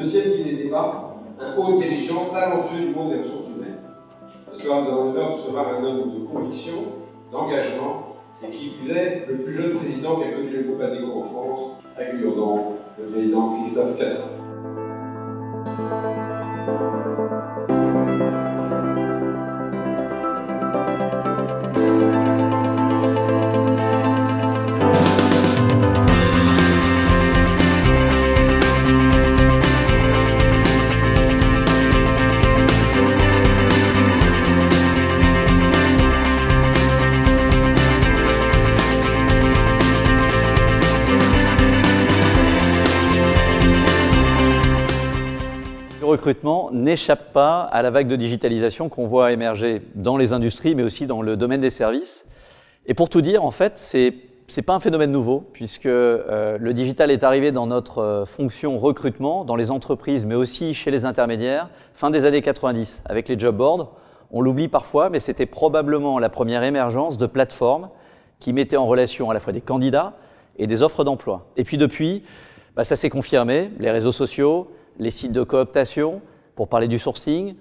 deuxième dîner débat, un haut dirigeant talentueux du monde des ressources humaines. Ce soir, nous avons l'honneur de recevoir un homme de conviction, d'engagement, et qui plus est, le plus jeune président qui a connu le groupe Adecco en France, accueillons donc le président Christophe Catherine. Le recrutement n'échappe pas à la vague de digitalisation qu'on voit émerger dans les industries, mais aussi dans le domaine des services. Et pour tout dire, en fait, c'est pas un phénomène nouveau, puisque le digital est arrivé dans notre fonction recrutement, dans les entreprises, mais aussi chez les intermédiaires, fin des années 90, avec les job boards. On l'oublie parfois, mais c'était probablement la première émergence de plateformes qui mettaient en relation à la fois des candidats et des offres d'emploi. Et puis depuis, ça s'est confirmé, les réseaux sociaux, les sites de cooptation, pour parler du sourcing.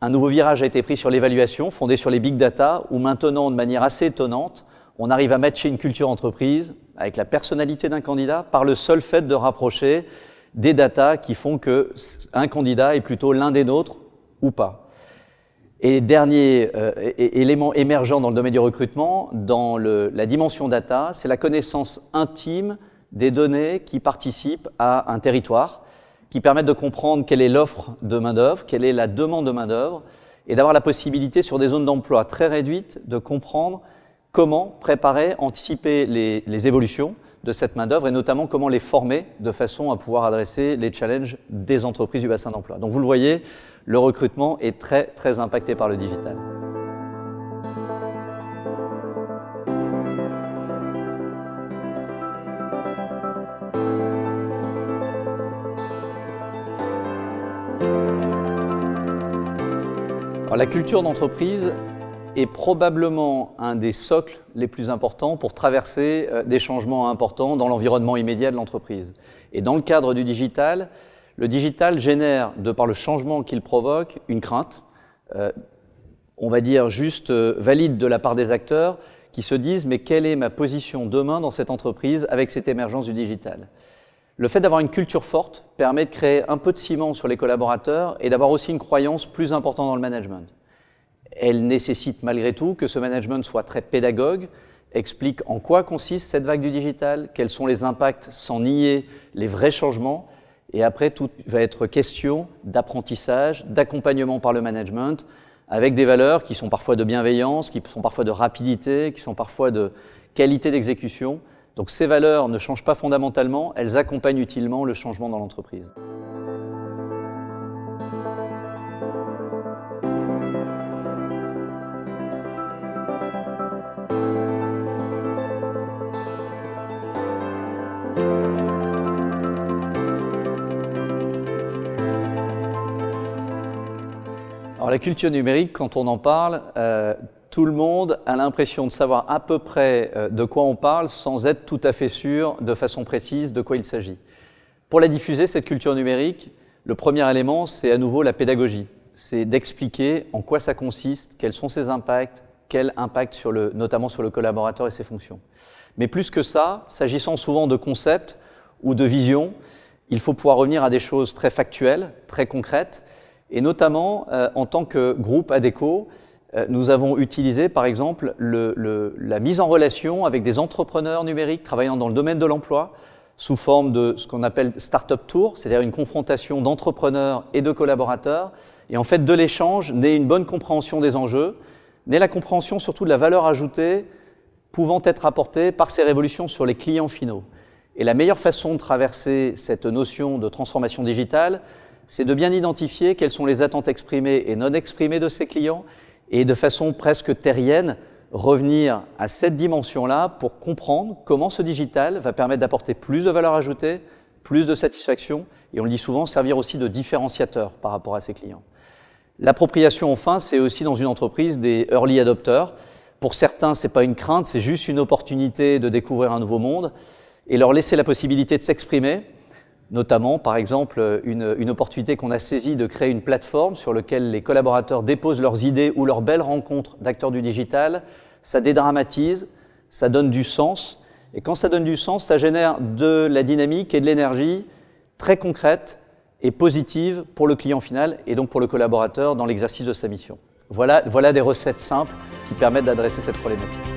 Un nouveau virage a été pris sur l'évaluation, fondé sur les big data, où maintenant, de manière assez étonnante, on arrive à matcher une culture entreprise avec la personnalité d'un candidat par le seul fait de rapprocher des data qui font qu'un candidat est plutôt l'un des nôtres ou pas. Et dernier élément émergent dans le domaine du recrutement, dans la dimension data, c'est la connaissance intime des données qui participent à un territoire, qui permettent de comprendre quelle est l'offre de main-d'œuvre, quelle est la demande de main-d'œuvre, et d'avoir la possibilité, sur des zones d'emploi très réduites, de comprendre comment préparer, anticiper les évolutions de cette main-d'œuvre, et notamment comment les former de façon à pouvoir adresser les challenges des entreprises du bassin d'emploi. Donc vous le voyez, le recrutement est très, très impacté par le digital. Alors, la culture d'entreprise est probablement un des socles les plus importants pour traverser des changements importants dans l'environnement immédiat de l'entreprise. Et dans le cadre du digital, le digital génère, de par le changement qu'il provoque, une crainte, on va dire juste valide de la part des acteurs qui se disent « mais quelle est ma position demain dans cette entreprise avec cette émergence du digital ?» Le fait d'avoir une culture forte permet de créer un peu de ciment sur les collaborateurs et d'avoir aussi une croyance plus importante dans le management. Elle nécessite malgré tout que ce management soit très pédagogue, explique en quoi consiste cette vague du digital, quels sont les impacts sans nier les vrais changements, et après tout va être question d'apprentissage, d'accompagnement par le management, avec des valeurs qui sont parfois de bienveillance, qui sont parfois de rapidité, qui sont parfois de qualité d'exécution. Donc ces valeurs ne changent pas fondamentalement, elles accompagnent utilement le changement dans l'entreprise. Alors la culture numérique, quand on en parle, tout le monde a l'impression de savoir à peu près de quoi on parle sans être tout à fait sûr de façon précise de quoi il s'agit. Pour la diffuser, cette culture numérique, le premier élément, c'est à nouveau la pédagogie. C'est d'expliquer en quoi ça consiste, quels sont ses impacts, quel impact notamment sur le collaborateur et ses fonctions. Mais plus que ça, s'agissant souvent de concepts ou de visions, il faut pouvoir revenir à des choses très factuelles, très concrètes, et notamment en tant que groupe Adecco, nous avons utilisé, par exemple, la mise en relation avec des entrepreneurs numériques travaillant dans le domaine de l'emploi sous forme de ce qu'on appelle Startup Tour, c'est-à-dire une confrontation d'entrepreneurs et de collaborateurs. Et en fait, de l'échange naît une bonne compréhension des enjeux, naît la compréhension surtout de la valeur ajoutée pouvant être apportée par ces révolutions sur les clients finaux. Et la meilleure façon de traverser cette notion de transformation digitale, c'est de bien identifier quelles sont les attentes exprimées et non exprimées de ces clients, et de façon presque terrienne, revenir à cette dimension-là pour comprendre comment ce digital va permettre d'apporter plus de valeur ajoutée, plus de satisfaction, et on le dit souvent, servir aussi de différenciateur par rapport à ses clients. L'appropriation, enfin, c'est aussi dans une entreprise des early adopters. Pour certains, ce n'est pas une crainte, c'est juste une opportunité de découvrir un nouveau monde et leur laisser la possibilité de s'exprimer, notamment, par exemple, une opportunité qu'on a saisie de créer une plateforme sur laquelle les collaborateurs déposent leurs idées ou leurs belles rencontres d'acteurs du digital. Ça dédramatise, ça donne du sens, et quand ça donne du sens, ça génère de la dynamique et de l'énergie très concrète et positive pour le client final et donc pour le collaborateur dans l'exercice de sa mission. Voilà des recettes simples qui permettent d'adresser cette problématique.